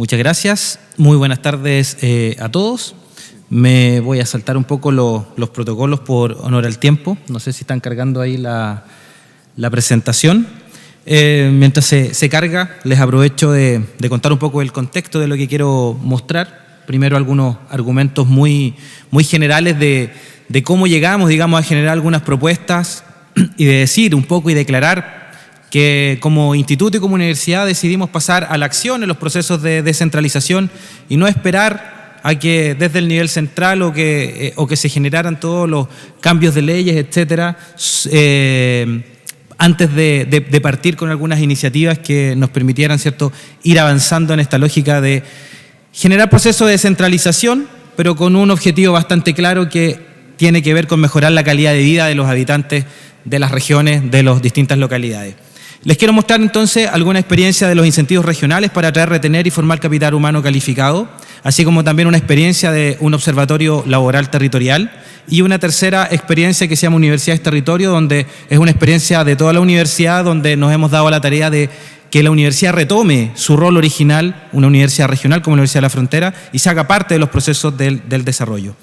Muchas gracias. Muy buenas tardes a todos. Me voy a saltar un poco los protocolos por honor al tiempo. No sé si están cargando ahí la presentación. Mientras se carga, les aprovecho de contar un poco el contexto de lo que quiero mostrar. Primero, algunos argumentos muy generales de cómo llegamos, digamos, a generar algunas propuestas y de decir un poco y declarar que como instituto y como universidad decidimos pasar a la acción en los procesos de descentralización y no esperar a que desde el nivel central o que se generaran todos los cambios de leyes, etcétera, antes de partir con algunas iniciativas que nos permitieran, ¿cierto?, ir avanzando en esta lógica de generar procesos de descentralización, pero con un objetivo bastante claro que tiene que ver con mejorar la calidad de vida de los habitantes de las regiones, de las distintas localidades. Les quiero mostrar entonces alguna experiencia de los incentivos regionales para atraer, retener y formar capital humano calificado, así como también una experiencia de un observatorio laboral territorial y una tercera experiencia que se llama Universidades Territorio, donde es una experiencia de toda la universidad, donde nos hemos dado la tarea de que la universidad retome su rol original, una universidad regional como la Universidad de la Frontera, y se haga parte de los procesos del desarrollo.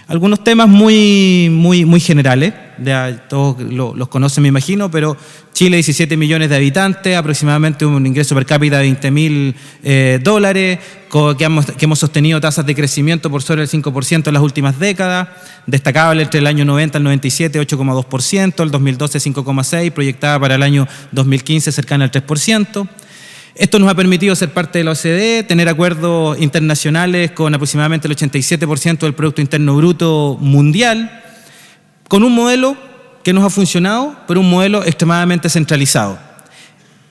Algunos temas muy generales, ya todos los conocen me imagino, pero Chile 17 millones de habitantes, aproximadamente un ingreso per cápita de $20,000, que hemos sostenido tasas de crecimiento por sobre el 5% en las últimas décadas, destacable entre el año 90 al 97, 8,2%, el 2012 5,6%, proyectada para el año 2015 cercana al 3%. Esto nos ha permitido ser parte de la OCDE, tener acuerdos internacionales con aproximadamente el 87% del Producto Interno Bruto mundial, con un modelo que nos ha funcionado, pero un modelo extremadamente centralizado,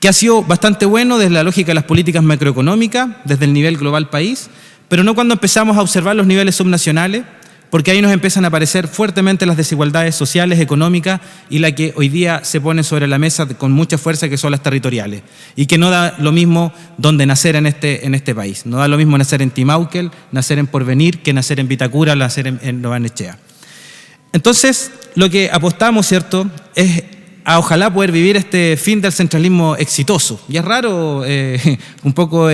que ha sido bastante bueno desde la lógica de las políticas macroeconómicas, desde el nivel global país, pero no cuando empezamos a observar los niveles subnacionales, porque ahí nos empiezan a aparecer fuertemente las desigualdades sociales, económicas y la que hoy día se pone sobre la mesa con mucha fuerza, que son las territoriales, y que no da lo mismo donde nacer en este país. No da lo mismo nacer en Timauquel, nacer en Porvenir, que nacer en Vitacura, nacer en Nueva Nechea. Entonces, lo que apostamos, ¿cierto?, es a ojalá poder vivir este fin del centralismo exitoso. Y es raro un poco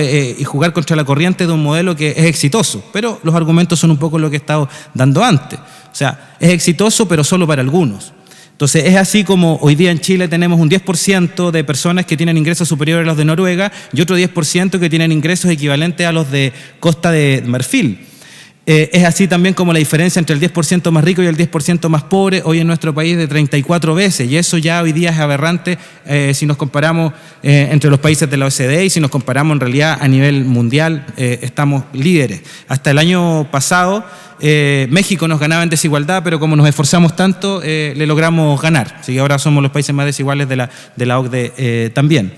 jugar contra la corriente de un modelo que es exitoso, pero los argumentos son un poco lo que he estado dando antes. O sea, es exitoso, pero solo para algunos. Entonces, es así como hoy día en Chile tenemos un 10% de personas que tienen ingresos superiores a los de Noruega y otro 10% que tienen ingresos equivalentes a los de Costa de Marfil. Es así también como la diferencia entre el 10% más rico y el 10% más pobre hoy en nuestro país de 34 veces, y eso ya hoy día es aberrante si nos comparamos entre los países de la OCDE, y si nos comparamos en realidad a nivel mundial estamos líderes. Hasta el año pasado México nos ganaba en desigualdad, pero como nos esforzamos tanto le logramos ganar, así que ahora somos los países más desiguales de la OCDE también.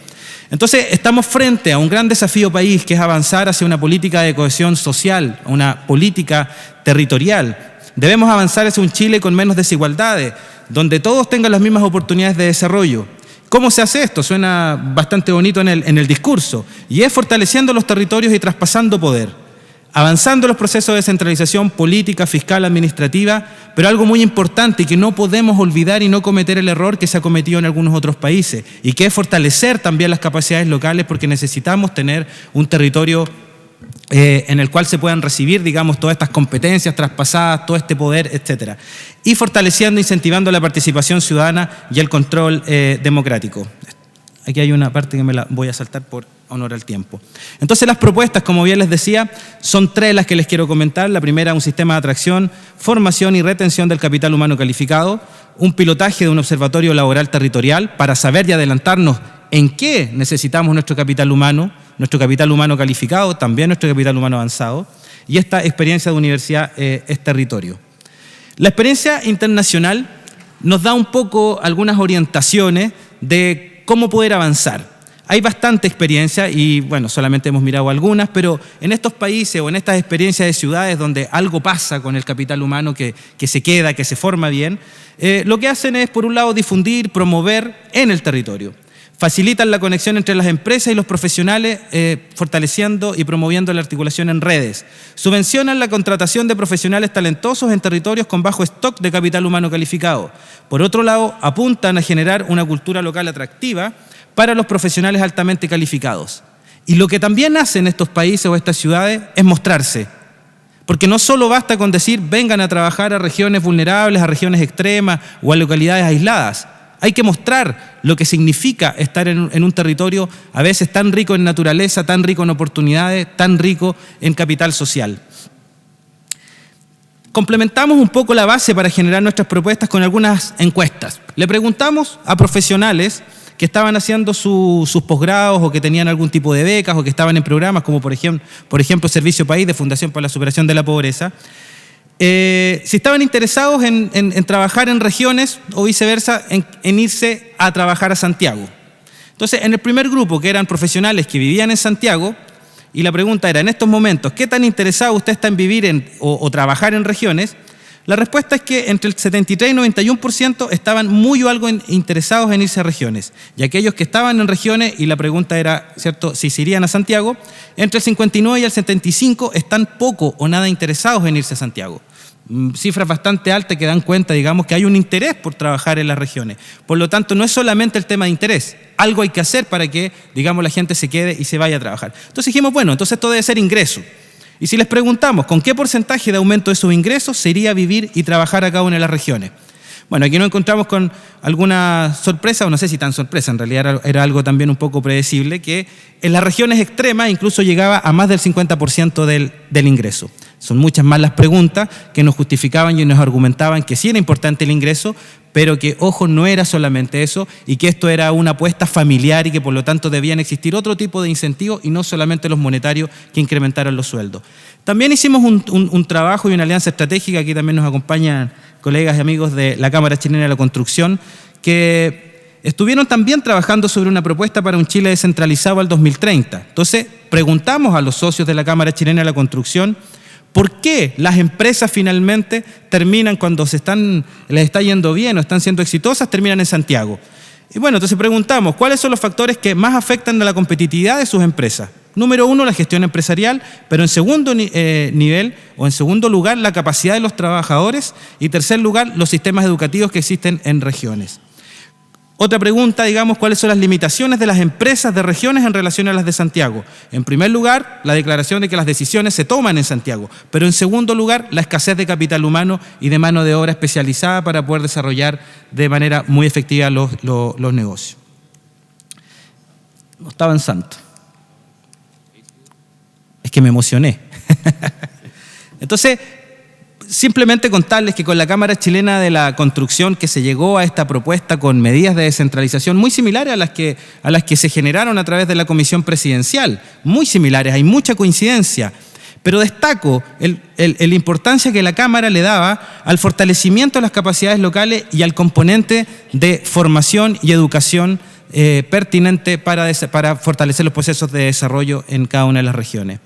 Entonces, estamos frente a un gran desafío país, que es avanzar hacia una política de cohesión social, una política territorial. Debemos avanzar hacia un Chile con menos desigualdades, donde todos tengan las mismas oportunidades de desarrollo. ¿Cómo se hace esto? Suena bastante bonito en el discurso, y es fortaleciendo los territorios y traspasando poder, avanzando los procesos de descentralización política, fiscal, administrativa, pero algo muy importante y que no podemos olvidar y no cometer el error que se ha cometido en algunos otros países, y que es fortalecer también las capacidades locales, porque necesitamos tener un territorio en el cual se puedan recibir, digamos, todas estas competencias traspasadas, todo este poder, etcétera, y fortaleciendo, incentivando la participación ciudadana y el control democrático. Aquí hay una parte que me la voy a saltar por honor al tiempo. Entonces, las propuestas, como bien les decía, son tres las que les quiero comentar. La primera, un sistema de atracción, formación y retención del capital humano calificado, un pilotaje de un observatorio laboral territorial para saber y adelantarnos en qué necesitamos nuestro capital humano calificado, también nuestro capital humano avanzado, y esta experiencia de universidad es territorio. La experiencia internacional nos da un poco algunas orientaciones de cómo poder avanzar. Hay bastante experiencia y, bueno, solamente hemos mirado algunas, pero en estos países o en estas experiencias de ciudades donde algo pasa con el capital humano que se queda, que se forma bien, lo que hacen es, por un lado, difundir, promover en el territorio. Facilitan la conexión entre las empresas y los profesionales, fortaleciendo y promoviendo la articulación en redes. Subvencionan la contratación de profesionales talentosos en territorios con bajo stock de capital humano calificado. Por otro lado, apuntan a generar una cultura local atractiva para los profesionales altamente calificados. Y lo que también hacen estos países o estas ciudades es mostrarse. Porque no solo basta con decir vengan a trabajar a regiones vulnerables, a regiones extremas o a localidades aisladas. Hay que mostrar lo que significa estar en un territorio a veces tan rico en naturaleza, tan rico en oportunidades, tan rico en capital social. Complementamos un poco la base para generar nuestras propuestas con algunas encuestas. Le preguntamos a profesionales que estaban haciendo sus posgrados o que tenían algún tipo de becas o que estaban en programas como por ejemplo Servicio País de Fundación para la Superación de la Pobreza, si estaban interesados en trabajar en regiones o viceversa, en irse a trabajar a Santiago. Entonces, en el primer grupo, que eran profesionales que vivían en Santiago, y la pregunta era, en estos momentos, ¿qué tan interesado usted está en vivir o trabajar en regiones? La respuesta es que entre el 73 y 91% estaban muy o algo interesados en irse a regiones. Y aquellos que estaban en regiones, y la pregunta era, ¿cierto?, si se irían a Santiago, entre el 59 y el 75% están poco o nada interesados en irse a Santiago. Cifras bastante altas que dan cuenta, digamos, que hay un interés por trabajar en las regiones. Por lo tanto, no es solamente el tema de interés. Algo hay que hacer para que, digamos, la gente se quede y se vaya a trabajar. Entonces dijimos, bueno, entonces esto debe ser ingreso. Y si les preguntamos con qué porcentaje de aumento de sus ingresos se iría a vivir y trabajar a cada una de las regiones. Bueno, aquí nos encontramos con alguna sorpresa, o no sé si tan sorpresa, en realidad era algo también un poco predecible, que en las regiones extremas incluso llegaba a más del 50% del ingreso. Son muchas más las preguntas que nos justificaban y nos argumentaban que sí era importante el ingreso, pero que, ojo, no era solamente eso y que esto era una apuesta familiar y que por lo tanto debían existir otro tipo de incentivos y no solamente los monetarios que incrementaran los sueldos. También hicimos un trabajo y una alianza estratégica, aquí también nos acompañan colegas y amigos de la Cámara Chilena de la Construcción, que estuvieron también trabajando sobre una propuesta para un Chile descentralizado al 2030. Entonces, preguntamos a los socios de la Cámara Chilena de la Construcción ¿por qué las empresas finalmente terminan cuando les está yendo bien o están siendo exitosas, terminan en Santiago? Y bueno, entonces preguntamos, ¿cuáles son los factores que más afectan a la competitividad de sus empresas? Número 1, la gestión empresarial, pero en segundo nivel o en segundo lugar, la capacidad de los trabajadores y tercer lugar, los sistemas educativos que existen en regiones. Otra pregunta, digamos, ¿cuáles son las limitaciones de las empresas de regiones en relación a las de Santiago? En primer lugar, la declaración de que las decisiones se toman en Santiago, pero en segundo lugar, la escasez de capital humano y de mano de obra especializada para poder desarrollar de manera muy efectiva los negocios. No está avanzando. Es que me emocioné. Entonces, simplemente contarles que con la Cámara Chilena de la Construcción que se llegó a esta propuesta con medidas de descentralización muy similares a las que se generaron a través de la Comisión Presidencial, muy similares, hay mucha coincidencia, pero destaco la importancia que la Cámara le daba al fortalecimiento de las capacidades locales y al componente de formación y educación pertinente para fortalecer los procesos de desarrollo en cada una de las regiones.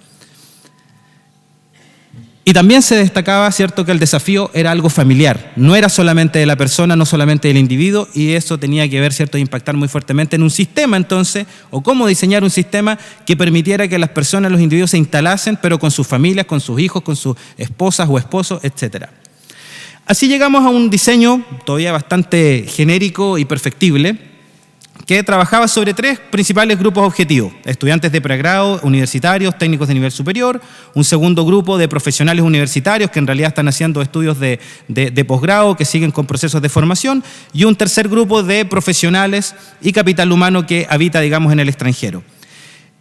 Y también se destacaba, cierto, que el desafío era algo familiar, no era solamente de la persona, no solamente del individuo, y eso tenía que ver, cierto, impactar muy fuertemente en un sistema entonces, o cómo diseñar un sistema que permitiera que las personas, los individuos se instalasen, pero con sus familias, con sus hijos, con sus esposas o esposos, etc. Así llegamos a un diseño todavía bastante genérico y perfectible, que trabajaba sobre 3 principales grupos objetivos: estudiantes de pregrado, universitarios, técnicos de nivel superior, un segundo grupo de profesionales universitarios que en realidad están haciendo estudios de posgrado, que siguen con procesos de formación, y un tercer grupo de profesionales y capital humano que habita, digamos, en el extranjero.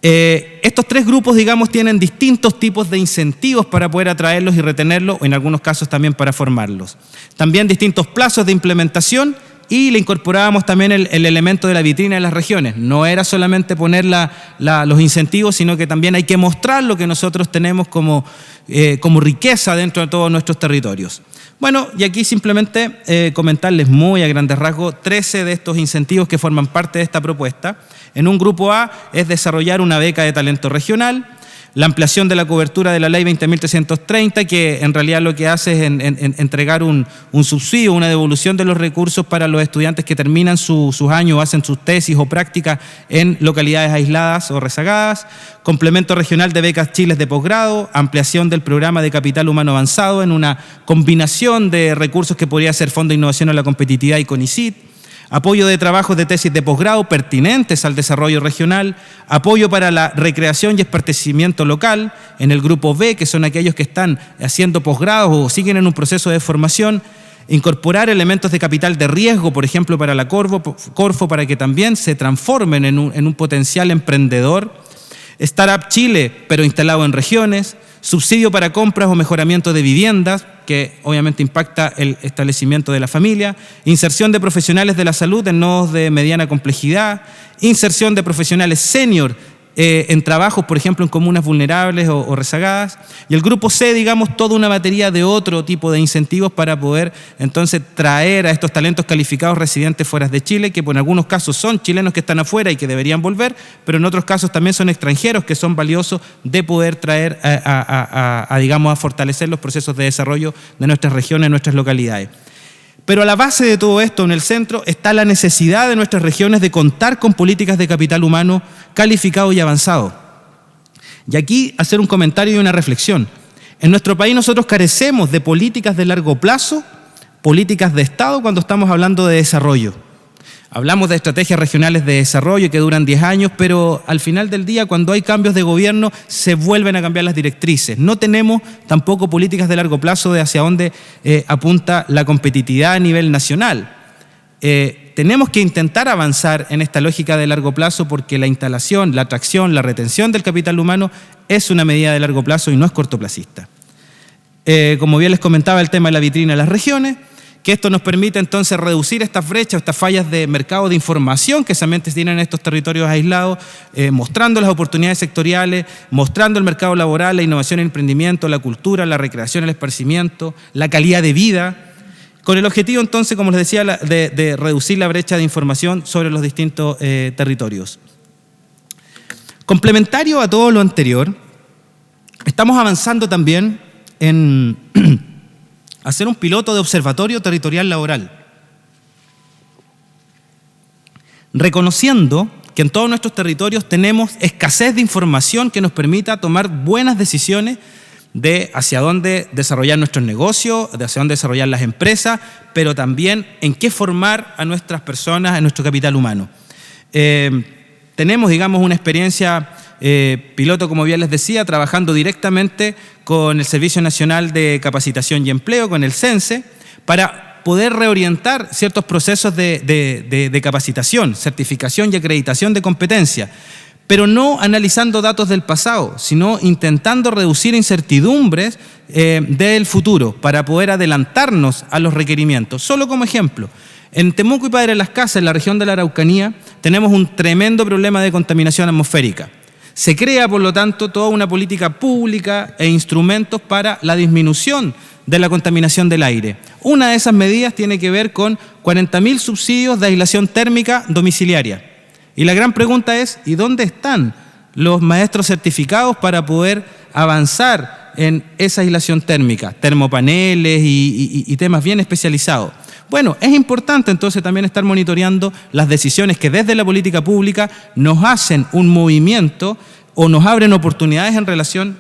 Estos 3 grupos, digamos, tienen distintos tipos de incentivos para poder atraerlos y retenerlos, o en algunos casos también para formarlos. También distintos plazos de implementación. Y le incorporábamos también el elemento de la vitrina de las regiones. No era solamente poner los incentivos, sino que también hay que mostrar lo que nosotros tenemos como riqueza dentro de todos nuestros territorios. Bueno, y aquí simplemente comentarles muy a grandes rasgos 13 de estos incentivos que forman parte de esta propuesta. En un grupo A es desarrollar una beca de talento regional, la ampliación de la cobertura de la Ley 20.330, que en realidad lo que hace es entregar un subsidio, una devolución de los recursos para los estudiantes que terminan sus años, hacen sus tesis o prácticas en localidades aisladas o rezagadas, complemento regional de becas Chiles de posgrado, ampliación del programa de capital humano avanzado en una combinación de recursos que podría ser Fondo de Innovación a la Competitividad y CONICYT, apoyo de trabajos de tesis de posgrado pertinentes al desarrollo regional, apoyo para la recreación y esparcimiento local en el grupo B, que son aquellos que están haciendo posgrados o siguen en un proceso de formación, incorporar elementos de capital de riesgo, por ejemplo, para la Corfo, para que también se transformen en un potencial emprendedor, Startup Chile, pero instalado en regiones, subsidio para compras o mejoramiento de viviendas, que obviamente impacta el establecimiento de la familia, inserción de profesionales de la salud en nodos de mediana complejidad, inserción de profesionales senior en trabajos, por ejemplo, en comunas vulnerables o rezagadas, y el grupo C, digamos, toda una batería de otro tipo de incentivos para poder entonces traer a estos talentos calificados residentes fuera de Chile, que en algunos casos son chilenos que están afuera y que deberían volver, pero en otros casos también son extranjeros que son valiosos de poder traer digamos, a fortalecer los procesos de desarrollo de nuestras regiones, nuestras localidades. Pero a la base de todo esto, en el centro, está la necesidad de nuestras regiones de contar con políticas de capital humano calificado y avanzado. Y aquí hacer un comentario y una reflexión. En nuestro país nosotros carecemos de políticas de largo plazo, políticas de Estado cuando estamos hablando de desarrollo. Hablamos de estrategias regionales de desarrollo que duran 10 años, pero al final del día, cuando hay cambios de gobierno, se vuelven a cambiar las directrices. No tenemos tampoco políticas de largo plazo de hacia dónde apunta la competitividad a nivel nacional. Tenemos que intentar avanzar en esta lógica de largo plazo porque la instalación, la atracción, la retención del capital humano es una medida de largo plazo y no es cortoplacista. Como bien les comentaba, el tema de la vitrina de las regiones, que esto nos permite entonces reducir estas brechas, estas fallas de mercado de información que solamente tienen estos territorios aislados, mostrando las oportunidades sectoriales, mostrando el mercado laboral, la innovación y el emprendimiento, la cultura, la recreación, el esparcimiento, la calidad de vida, con el objetivo entonces, como les decía, de reducir la brecha de información sobre los distintos territorios. Complementario a todo lo anterior, estamos avanzando también en hacer un piloto de observatorio territorial laboral, reconociendo que en todos nuestros territorios tenemos escasez de información que nos permita tomar buenas decisiones de hacia dónde desarrollar nuestros negocios, de hacia dónde desarrollar las empresas, pero también en qué formar a nuestras personas, a nuestro capital humano. Tenemos, digamos, una experiencia piloto, como bien les decía, trabajando directamente con el Servicio Nacional de Capacitación y Empleo, con el CENSE, para poder reorientar ciertos procesos de capacitación, certificación y acreditación de competencia, pero no analizando datos del pasado, sino intentando reducir incertidumbres del futuro para poder adelantarnos a los requerimientos. Solo como ejemplo, en Temuco y Padre Las Casas, en la región de la Araucanía, tenemos un tremendo problema de contaminación atmosférica. Se crea, por lo tanto, toda una política pública e instrumentos para la disminución de la contaminación del aire. Una de esas medidas tiene que ver con 40.000 subsidios de aislación térmica domiciliaria. Y la gran pregunta es, ¿y dónde están los maestros certificados para poder avanzar en esa aislación térmica? Termopaneles y temas bien especializados. Bueno, es importante entonces también estar monitoreando las decisiones que desde la política pública nos hacen un movimiento o nos abren oportunidades en relación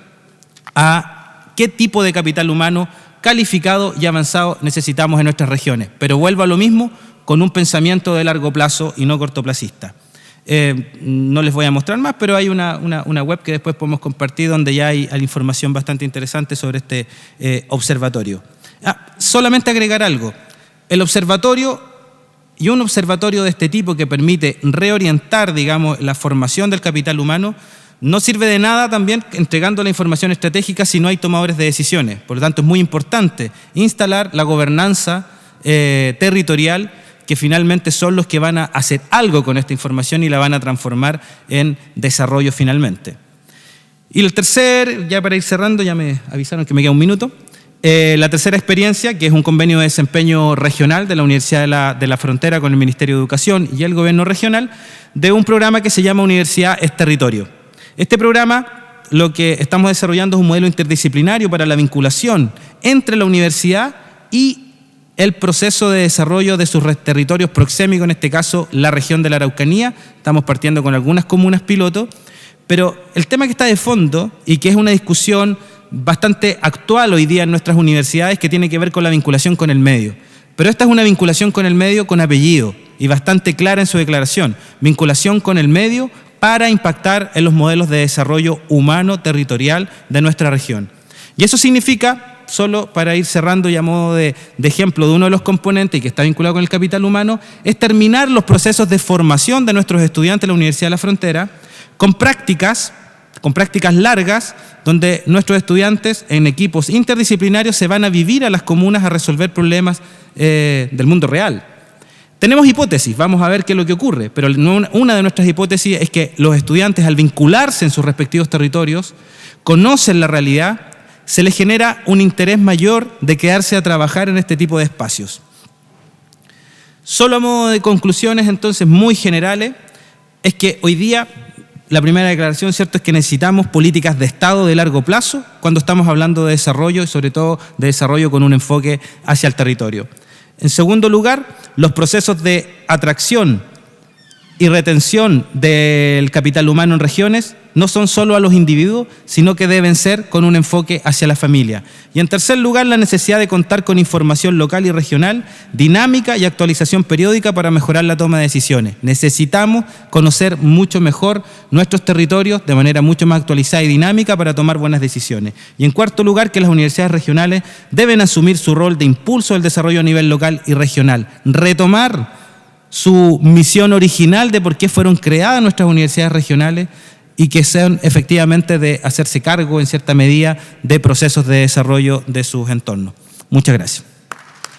a qué tipo de capital humano calificado y avanzado necesitamos en nuestras regiones. Pero vuelvo a lo mismo, con un pensamiento de largo plazo y no cortoplacista. No les voy a mostrar más, pero hay una web que después podemos compartir donde ya hay información bastante interesante sobre este observatorio. Solamente agregar algo. El observatorio y un observatorio de este tipo que permite reorientar, digamos, la formación del capital humano, no sirve de nada también entregando la información estratégica si no hay tomadores de decisiones. Por lo tanto, es muy importante instalar la gobernanza territorial, que finalmente son los que van a hacer algo con esta información y la van a transformar en desarrollo finalmente. Y el tercer, ya para ir cerrando, ya me avisaron que me queda un minuto, la tercera experiencia, que es un convenio de desempeño regional de la Universidad de la Frontera con el Ministerio de Educación y el Gobierno regional, de un programa que se llama Universidad es Territorio. Este programa, lo que estamos desarrollando es un modelo interdisciplinario para la vinculación entre la universidad y el proceso de desarrollo de sus territorios proxémicos, en este caso la región de la Araucanía. Estamos partiendo con algunas comunas piloto, pero el tema que está de fondo y que es una discusión bastante actual hoy día en nuestras universidades, que tiene que ver con la vinculación con el medio. Pero esta es una vinculación con el medio con apellido. y bastante clara en su declaración: vinculación con el medio para impactar en los modelos de desarrollo humano territorial de nuestra región. Y eso significa, solo para ir cerrando y a modo de ejemplo de uno de los componentes y que está vinculado con el capital humano, es terminar los procesos de formación de nuestros estudiantes en la Universidad de la Frontera con prácticas largas, donde nuestros estudiantes en equipos interdisciplinarios se van a vivir a las comunas a resolver problemas del mundo real. Tenemos hipótesis, vamos a ver qué es lo que ocurre, pero una de nuestras hipótesis es que los estudiantes, al vincularse en sus respectivos territorios, conocen la realidad, se les genera un interés mayor de quedarse a trabajar en este tipo de espacios. Solo a modo de conclusiones, entonces, muy generales, es que hoy día la primera declaración, ¿cierto?, es que necesitamos políticas de Estado de largo plazo cuando estamos hablando de desarrollo y sobre todo de desarrollo con un enfoque hacia el territorio. En segundo lugar, los procesos de atracción y retención del capital humano en regiones no son solo a los individuos, sino que deben ser con un enfoque hacia la familia. Y en tercer lugar, la necesidad de contar con información local y regional, dinámica y actualización periódica para mejorar la toma de decisiones. Necesitamos conocer mucho mejor nuestros territorios de manera mucho más actualizada y dinámica para tomar buenas decisiones. Y en cuarto lugar, que las universidades regionales deben asumir su rol de impulso del desarrollo a nivel local y regional, retomar su misión original de por qué fueron creadas nuestras universidades regionales y que sean efectivamente de hacerse cargo en cierta medida de procesos de desarrollo de sus entornos. Muchas gracias.